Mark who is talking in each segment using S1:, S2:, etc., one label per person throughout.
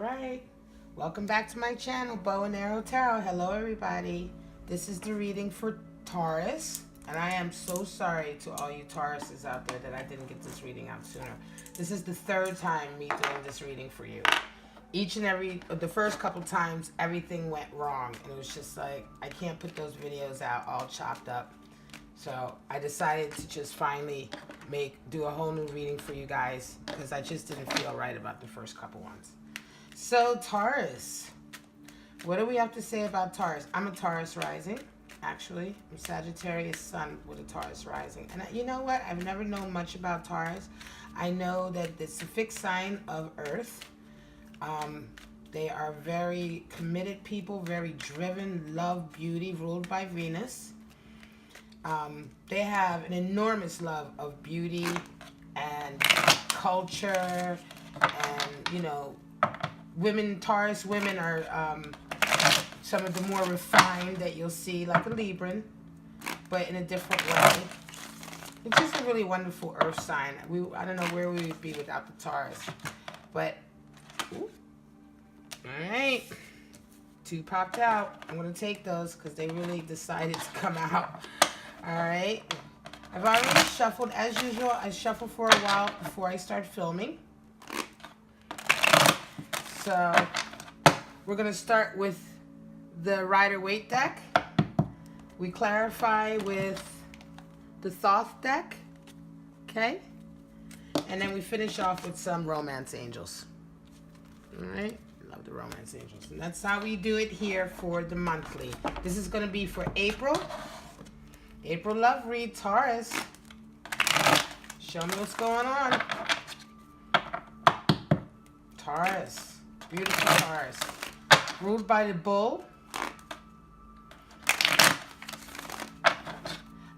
S1: right, welcome back to my channel, Bow and Arrow Tarot. Hello everybody, this is the reading for Taurus, and I am so sorry to all you Tauruses out there that I didn't get this reading out sooner. This is the third time me doing this reading for you. Each and every, the first couple times, everything went wrong, and it was just like, I can't put those videos out all chopped up. So I decided to just finally do a whole new reading for you guys, because I just didn't feel right about the first couple ones. So Taurus, what do we have to say about Taurus? I'm a Taurus rising, actually. I'm Sagittarius sun with a Taurus rising. And you know what? I've never known much about Taurus. I know that it's a fixed sign of Earth. They are very committed people, very driven, love beauty, ruled by Venus. They have an enormous love of beauty and culture, and you know, Taurus women are some of the more refined that you'll see, like a Libran, but in a different way. It's just a really wonderful earth sign. I don't know where we would be without the Taurus, but ooh, all right, 2 popped out. I'm gonna take those because they really decided to come out. All right, I've already shuffled as usual. I shuffle for a while before I start filming. So we're gonna start with the Rider-Waite deck. We clarify with the Thoth deck, okay? And then we finish off with some romance angels. All right, love the romance angels. And that's how we do it here for the monthly. This is gonna be for April. April love read, Taurus. Show me what's going on. Taurus, beautiful Taurus. Ruled by the bull.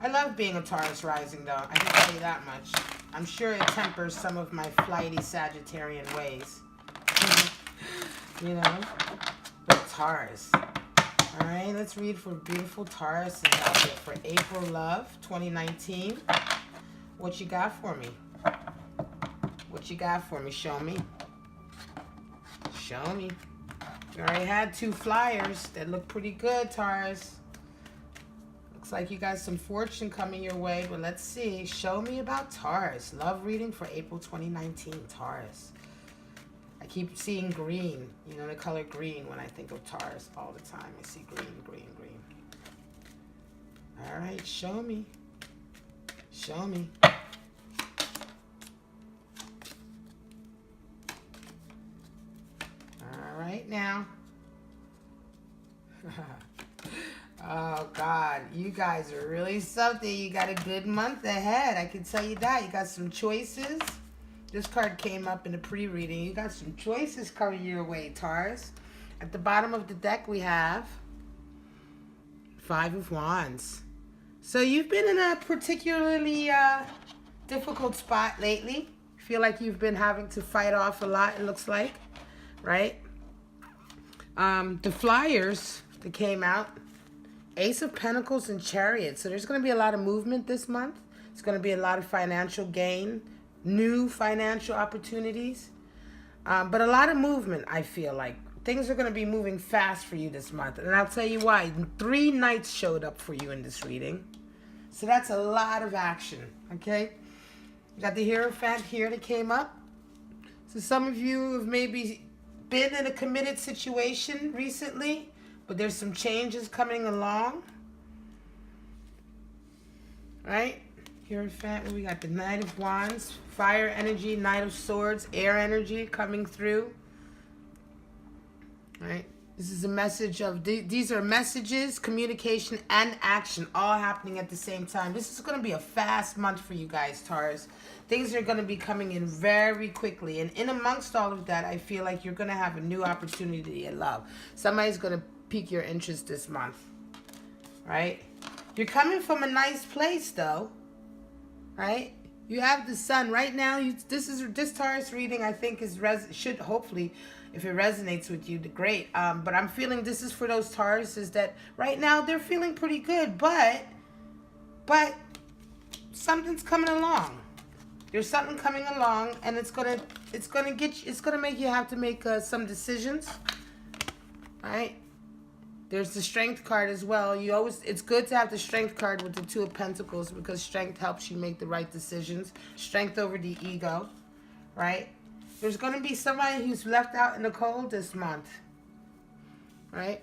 S1: I love being a Taurus rising though, I can tell you that much. I'm sure it tempers some of my flighty Sagittarian ways. You know, but Taurus. All right, let's read for beautiful Taurus for April love 2019. What you got for me? What you got for me? Show me. Show me. You already had 2 flyers that look pretty good, Taurus. Looks like you got some fortune coming your way, but let's see. Show me about Taurus. Love reading for April 2019, Taurus. I keep seeing green, you know, the color green when I think of Taurus all the time. I see green, green, green. All right, show me. Show me. All right, now. Oh, God. You guys are really something. You got a good month ahead. I can tell you that. You got some choices. This card came up in the pre-reading. You got some choices coming your way, Taurus. At the bottom of the deck, we have 5 of Wands. So you've been in a particularly difficult spot lately. Feel like you've been having to fight off a lot, it looks like, right? The flyers that came out, Ace of Pentacles and Chariot. So there's going to be a lot of movement this month. It's going to be a lot of financial gain. New financial opportunities, but a lot of movement. I feel like things are going to be moving fast for you this month, and I'll tell you why. 3 knights showed up for you in this reading, so that's a lot of action. Okay, you got the Hierophant here that came up. So some of you have maybe been in a committed situation recently, but there's some changes coming along, right? Hierophant, we got the Knight of Wands, fire energy, Knight of Swords, air energy coming through. All right, this is a message of, these are messages, communication, and action all happening at the same time. This is going to be a fast month for you guys, Taurus. Things are going to be coming in very quickly. And in amongst all of that, I feel like you're going to have a new opportunity in love. Somebody's going to pique your interest this month, right? You're coming from a nice place, though. Right? You have the sun right now. This Taurus reading, I think, should hopefully, if it resonates with you, great. But I'm feeling this is for those Tauruses that right now they're feeling pretty good, but something's coming along. There's something coming along, and it's gonna it's gonna get you, it's gonna make you have to make some decisions, right? There's the Strength card as well. It's good to have the Strength card with the Two of Pentacles, because strength helps you make the right decisions. Strength over the ego, right? There's going to be somebody who's left out in the cold this month, right?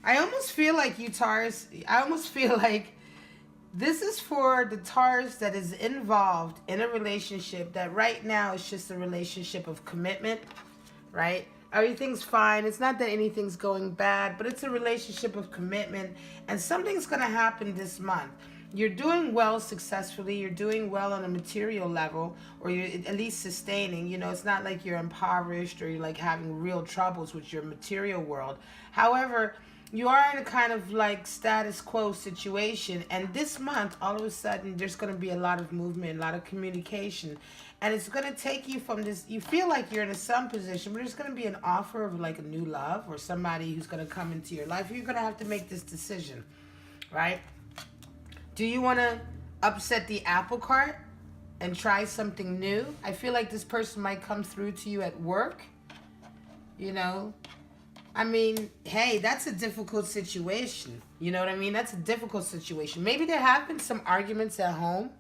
S1: I almost feel like you, Taurus, I almost feel like this is for the Taurus that is involved in a relationship that right now is just a relationship of commitment, right? Everything's fine. It's not that anything's going bad, but it's a relationship of commitment, and something's going to happen this month. You're doing well successfully. You're doing well on a material level, or you're at least sustaining. You know, it's not like you're impoverished or you're like having real troubles with your material world. However, you are in a kind of like status quo situation, and this month, all of a sudden, there's going to be a lot of movement, a lot of communication. And it's going to take you from this, you feel like you're in some position, but there's going to be an offer of like a new love or somebody who's going to come into your life. You're going to have to make this decision, right? Do you want to upset the apple cart and try something new? I feel like this person might come through to you at work, you know? I mean, hey, that's a difficult situation. You know what I mean? That's a difficult situation. Maybe there have been some arguments at home,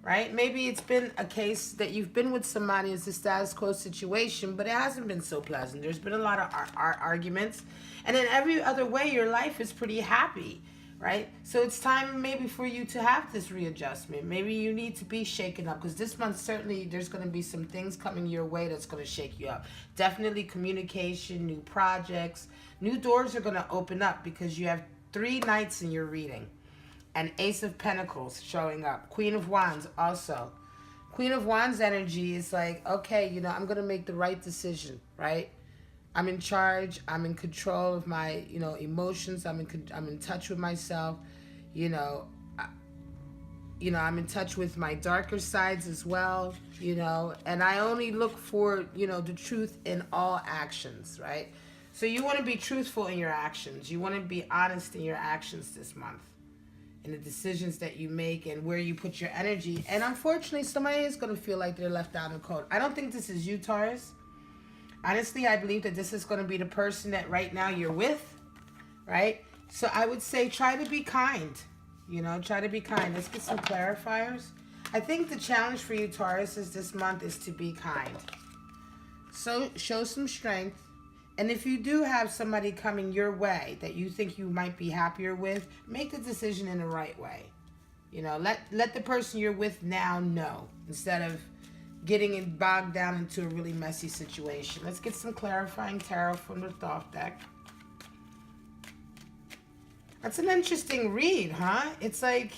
S1: right? Maybe it's been a case that you've been with somebody, it's a status quo situation, but it hasn't been so pleasant. There's been a lot of arguments. And in every other way, your life is pretty happy, right? So it's time maybe for you to have this readjustment. Maybe you need to be shaken up, because this month, certainly, there's going to be some things coming your way that's going to shake you up. Definitely communication, new projects, new doors are going to open up, because you have 3 knights in your reading. And Ace of Pentacles showing up. Queen of Wands also. Queen of Wands energy is like, okay, you know, I'm going to make the right decision, right? I'm in charge. I'm in control of my, you know, emotions. I'm in touch with myself. You know, I'm in touch with my darker sides as well, you know, and I only look for, you know, the truth in all actions, right? So you want to be truthful in your actions. You want to be honest in your actions this month, in the decisions that you make and where you put your energy. And unfortunately, somebody is going to feel like they're left out in the cold. I don't think this is you, Taurus. Honestly, I believe that this is going to be the person that right now you're with, right? So I would say try to be kind, you know, try to be kind. Let's get some clarifiers. I think the challenge for you, Taurus, is this month is to be kind. So show some strength. And if you do have somebody coming your way that you think you might be happier with, make the decision in the right way. You know, let the person you're with now know, instead of getting bogged down into a really messy situation. Let's get some clarifying tarot from the Thoth deck. That's an interesting read, huh? It's like,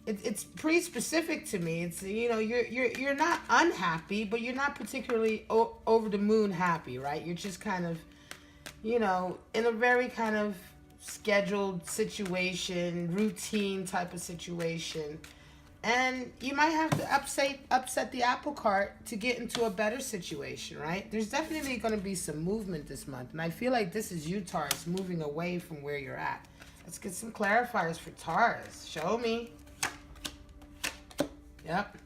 S1: it's pretty specific to me. It's, you know, you're not unhappy, but you're not particularly over the moon happy, right? You're just kind of, you know, in a very kind of scheduled situation, routine type of situation. And you might have to upset the apple cart to get into a better situation, right? There's definitely going to be some movement this month. And I feel like this is you, Taurus, moving away from where you're at. Let's get some clarifiers for Taurus. Show me. Yep.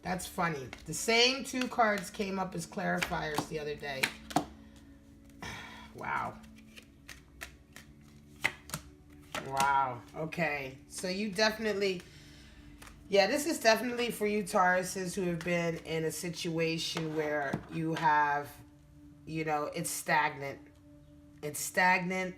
S1: That's funny. The same 2 cards came up as clarifiers the other day. Wow. Wow. Okay. So you definitely... Yeah, this is definitely for you, Tauruses, who have been in a situation where you have, you know, it's stagnant. It's stagnant.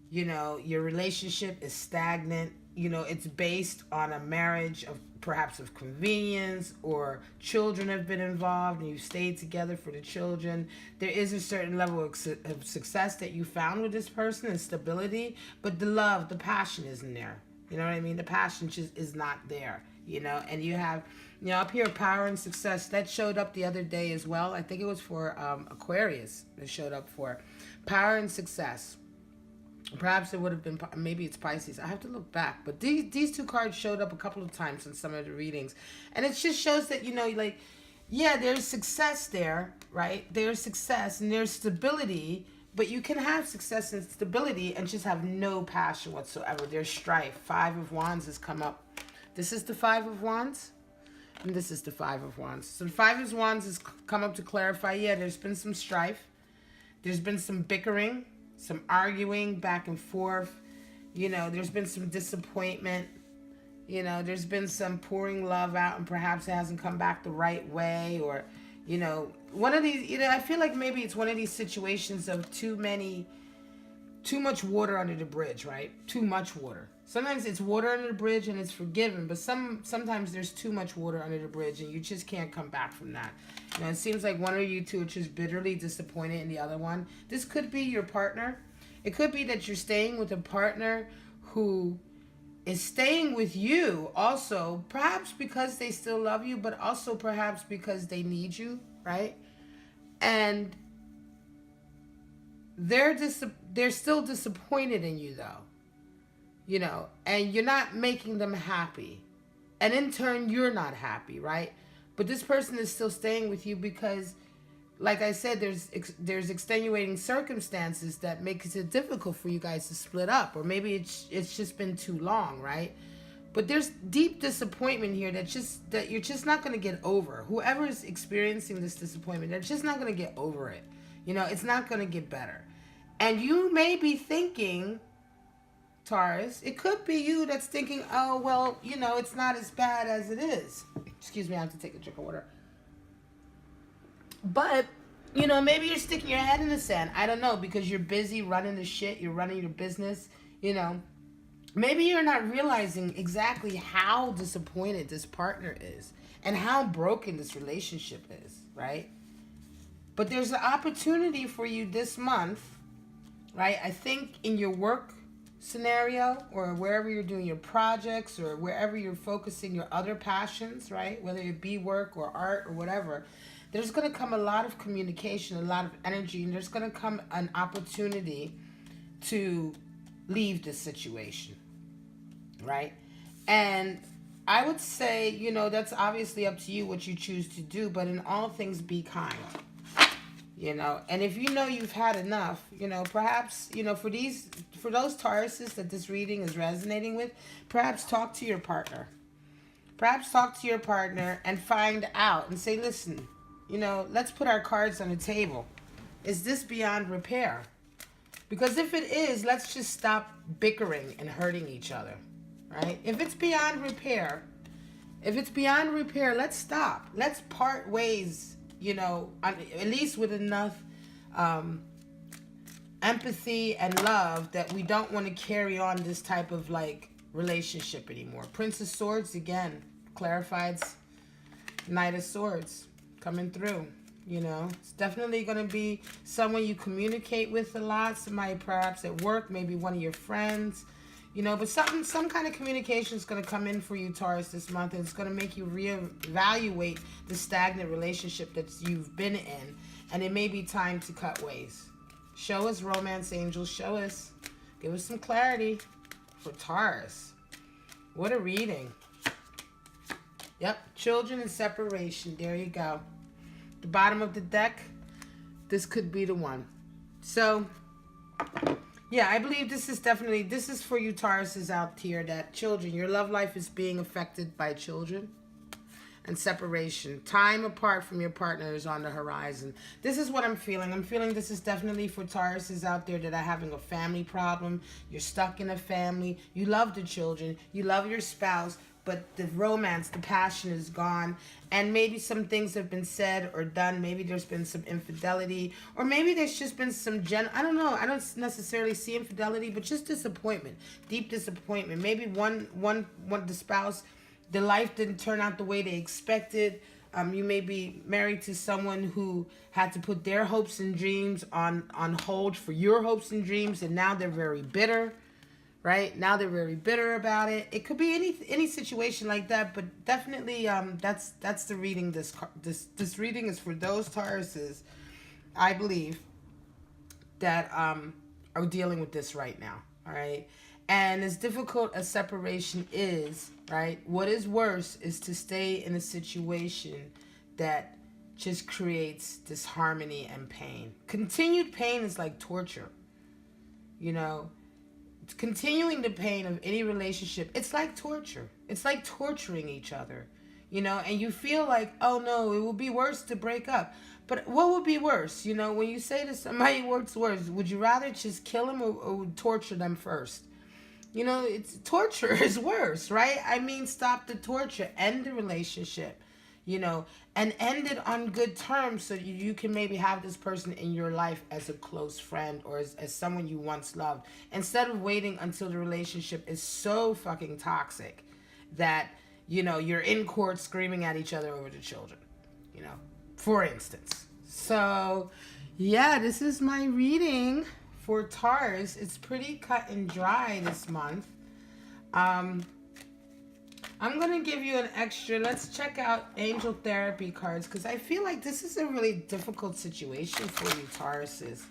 S1: You know, your relationship is stagnant. You know, it's based on a marriage of perhaps of convenience, or children have been involved and you've stayed together for the children. There is a certain level of success that you found with this person and stability, but the love, the passion isn't there. You know what I mean? The passion just is not there, you know? And you have, you know, up here, power and success. That showed up the other day as well. I think it was for Aquarius that showed up for power and success. Perhaps it would have been, maybe it's Pisces. I have to look back. But these 2 cards showed up a couple of times in some of the readings. And it just shows that, you know, like, yeah, there's success there, right? There's success and there's stability. But you can have success and stability and just have no passion whatsoever. There's strife. 5 of Wands has come up. This is the 5 of Wands, And this is the Five of Wands. So the Five of Wands has come up to clarify, yeah, there's been some strife. There's been some bickering, some arguing back and forth. You know, there's been some disappointment. You know, there's been some pouring love out and perhaps it hasn't come back the right way. Or, you know, one of these, you know, I feel like maybe it's one of these situations of too much water under the bridge, right? Too much water. Sometimes it's water under the bridge and it's forgiven, but sometimes there's too much water under the bridge and you just can't come back from that. You know, it seems like one of you two are just bitterly disappointed in the other one. This could be your partner. It could be that you're staying with a partner who is staying with you also, perhaps because they still love you, but also perhaps because they need you, right? And they're still disappointed in you though, you know, and you're not making them happy, and in turn you're not happy, right? But this person is still staying with you because, like I said, there's extenuating circumstances that makes it difficult for you guys to split up, or maybe it's just been too long, right? But there's deep disappointment here that you're just not going to get over. Whoever is experiencing this disappointment, they're just not going to get over it. You know, it's not going to get better. And you may be thinking, Taurus, it could be you that's thinking, oh, well, you know, it's not as bad as it is. Excuse me, I have to take a drink of water. But, you know, maybe you're sticking your head in the sand. I don't know, because you're busy running the shit. You're running your business, you know. Maybe you're not realizing exactly how disappointed this partner is and how broken this relationship is, right? But there's an opportunity for you this month, right? I think in your work scenario, or wherever you're doing your projects, or wherever you're focusing your other passions, right? Whether it be work or art or whatever, there's going to come a lot of communication, a lot of energy, and there's going to come an opportunity to leave this situation, right? And I would say, you know, that's obviously up to you what you choose to do, but in all things, be kind. You know, and if you know you've had enough, you know, perhaps, you know, for those Tauruses that this reading is resonating with, perhaps talk to your partner. Perhaps talk to your partner and find out and say, listen, you know, let's put our cards on the table. Is this beyond repair? Because if it is, let's just stop bickering and hurting each other, right? If it's beyond repair, let's stop. Let's part ways, you know, at least with enough empathy and love that we don't want to carry on this type of, like, relationship anymore. Prince of Swords, again, clarified Knight of Swords coming through. You know, it's definitely going to be someone you communicate with a lot. Somebody perhaps at work, maybe one of your friends. You know, but some kind of communication is going to come in for you, Taurus, this month. And it's going to make you reevaluate the stagnant relationship that you've been in. And it may be time to cut ways. Show us, romance angels. Show us. Give us some clarity for Taurus. What a reading. Yep, children and separation. There you go. The bottom of the deck, this could be the one. So, yeah, I believe this is for you Tauruses out here, that children, your love life is being affected by children and separation. Time apart from your partner is on the horizon. This is what I'm feeling. I'm feeling this is definitely for Tauruses out there that are having a family problem. You're stuck in a family. You love the children. You love your spouse. But the romance, the passion is gone. And maybe some things have been said or done. Maybe there's been some infidelity. Or maybe there's just been some I don't know. I don't necessarily see infidelity, but just disappointment. Deep disappointment. Maybe the spouse, the life didn't turn out the way they expected. You may be married to someone who had to put their hopes and dreams on hold for your hopes and dreams. And now they're very bitter. Right now they're very bitter about it. It could be any situation like that, but definitely that's the reading. This reading is for those Tauruses, I believe, that are dealing with this right now. All right, and as difficult as separation is, right, what is worse is to stay in a situation that just creates disharmony and pain. Continued pain is like torture. You know. Continuing the pain of any relationship, it's like torture. It's like torturing each other. you know, and you feel like, oh no, it would be worse to break up. But what would be worse? You know, when you say to somebody what's worse, would you rather just kill them, or torture them first? You know, it's torture is worse, right? I mean, stop the torture, end the relationship, you know, and end it on good terms so you can maybe have this person in your life as a close friend, or as someone you once loved, instead of waiting until the relationship is so fucking toxic that, you know, you're in court screaming at each other over the children, you know, for instance. So, yeah, this is my reading for Taurus. It's pretty cut and dry this month. I'm going to give you an extra. Let's check out angel therapy cards, because I feel like this is a really difficult situation for you, Tauruses.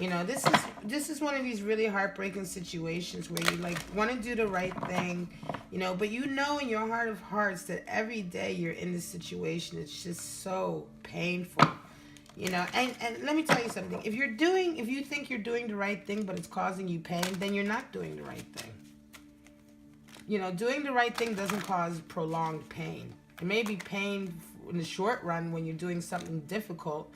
S1: You know, this is one of these really heartbreaking situations where you like want to do the right thing, you know, but you know in your heart of hearts that every day you're in this situation, it's just so painful. You know, and let me tell you something. If you think you're doing the right thing, but it's causing you pain, then you're not doing the right thing. You know, doing the right thing doesn't cause prolonged pain. It may be pain in the short run when you're doing something difficult,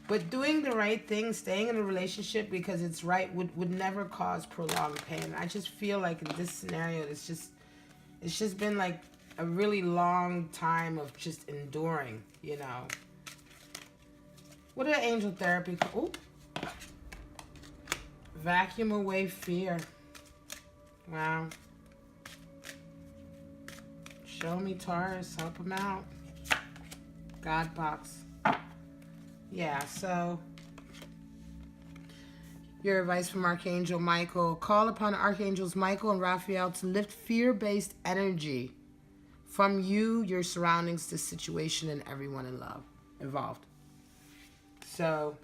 S1: but doing the right thing, staying in a relationship because it's right, would never cause prolonged pain. I just feel like in this scenario, it's just been like a really long time of just enduring, you know. What are angel therapy? Oh, vacuum away fear. Wow. Show me, Taurus. Help him out. God box. Yeah, so your advice from Archangel Michael. Call upon Archangels Michael and Raphael to lift fear-based energy from you, your surroundings, the situation, and everyone involved. So,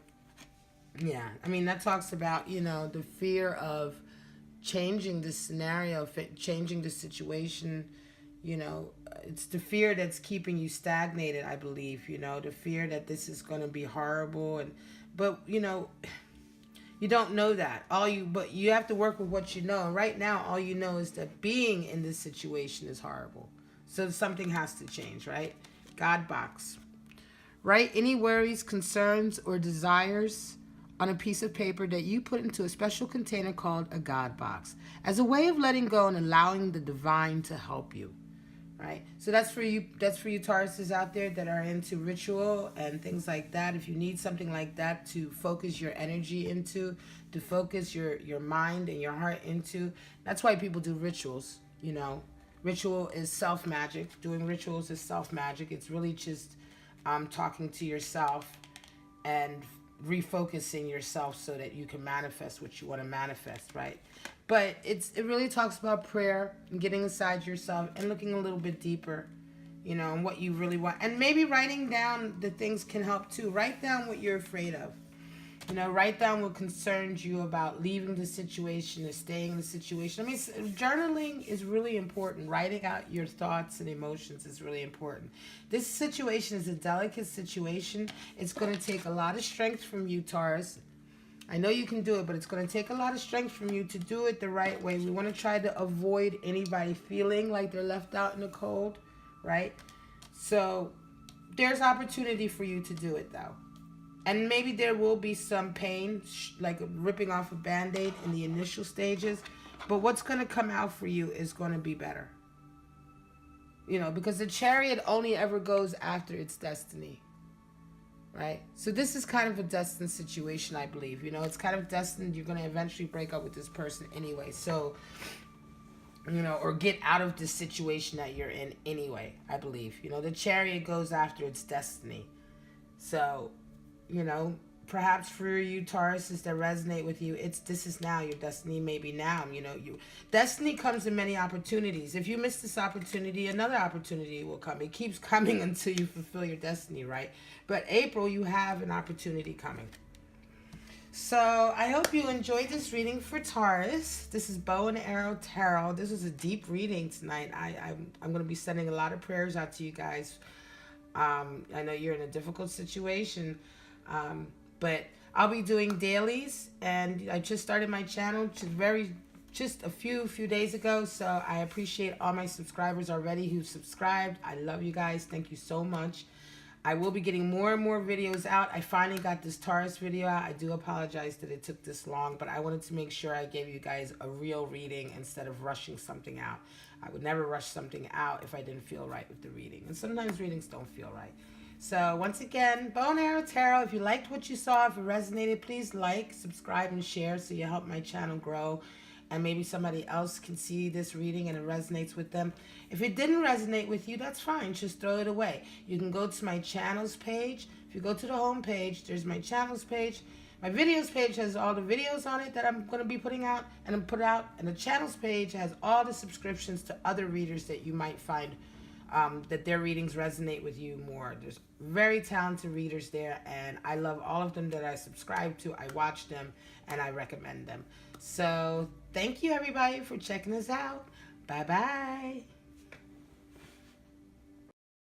S1: yeah, I mean, that talks about, you know, the fear of changing the scenario, changing the situation, you know. It's the fear that's keeping you stagnated, I believe, you know, the fear that this is going to be horrible. But, you know, you don't know that. But you have to work with what you know. And right now, all you know is that being in this situation is horrible. So something has to change, right? God box. Write any worries, concerns, or desires on a piece of paper that you put into a special container called a God box as a way of letting go and allowing the divine to help you, right? So that's for you Tauruses out there that are into ritual and things like that. If you need something like that to focus your energy into, to focus your mind and your heart into, that's why people do rituals, you know. Ritual is self-magic. Doing rituals is self-magic. It's really just talking to yourself and refocusing yourself so that you can manifest what you want to manifest, right? But it really talks about prayer and getting inside yourself and looking a little bit deeper, you know, and what you really want. And maybe writing down the things can help too. Write down what you're afraid of. You know, write down what concerns you about leaving the situation or staying in the situation. I mean, journaling is really important. Writing out your thoughts and emotions is really important. This situation is a delicate situation. It's going to take a lot of strength from you, Taurus. I know you can do it, but it's going to take a lot of strength from you to do it the right way. We want to try to avoid anybody feeling like they're left out in the cold, right? So there's opportunity for you to do it, though. And maybe there will be some pain, like ripping off a Band-Aid in the initial stages. But what's going to come out for you is going to be better. You know, because the Chariot only ever goes after its destiny. Right? So this is kind of a destined situation, I believe. You know, it's kind of destined. You're going to eventually break up with this person anyway. So, you know, or get out of the situation that you're in anyway, I believe. You know, the Chariot goes after its destiny. So, you know, perhaps for you Tauruses that resonate with you, this is now. Your destiny may be now. You know, destiny comes in many opportunities. If you miss this opportunity, another opportunity will come. It keeps coming until you fulfill your destiny, right? But April, you have an opportunity coming. So I hope you enjoyed this reading for Taurus. This is Bow and Arrow Tarot. This was a deep reading tonight. I'm going to be sending a lot of prayers out to you guys. I know you're in a difficult situation. But I'll be doing dailies, and I just started my channel, which is very just a few days ago. So I appreciate all my subscribers already who've subscribed. I love you guys. Thank you so much. I will be getting more and more videos out. I finally got this Taurus video out. I do apologize that it took this long, but I wanted to make sure I gave you guys a real reading instead of rushing something out. I would never rush something out if I didn't feel right with the reading. And sometimes readings don't feel right. So once again, Bow and Arrow Tarot, if you liked what you saw, if it resonated, please like, subscribe, and share so you help my channel grow. And maybe somebody else can see this reading and it resonates with them. If it didn't resonate with you, that's fine. Just throw it away. You can go to my channels page. If you go to the home page, there's my channels page. My videos page has all the videos on it that I'm going to be putting out and put out. And the channels page has all the subscriptions to other readers that you might find that their readings resonate with you more. There's very talented readers there, and I love all of them that I subscribe to. I watch them, and I recommend them. So thank you, everybody, for checking us out. Bye-bye.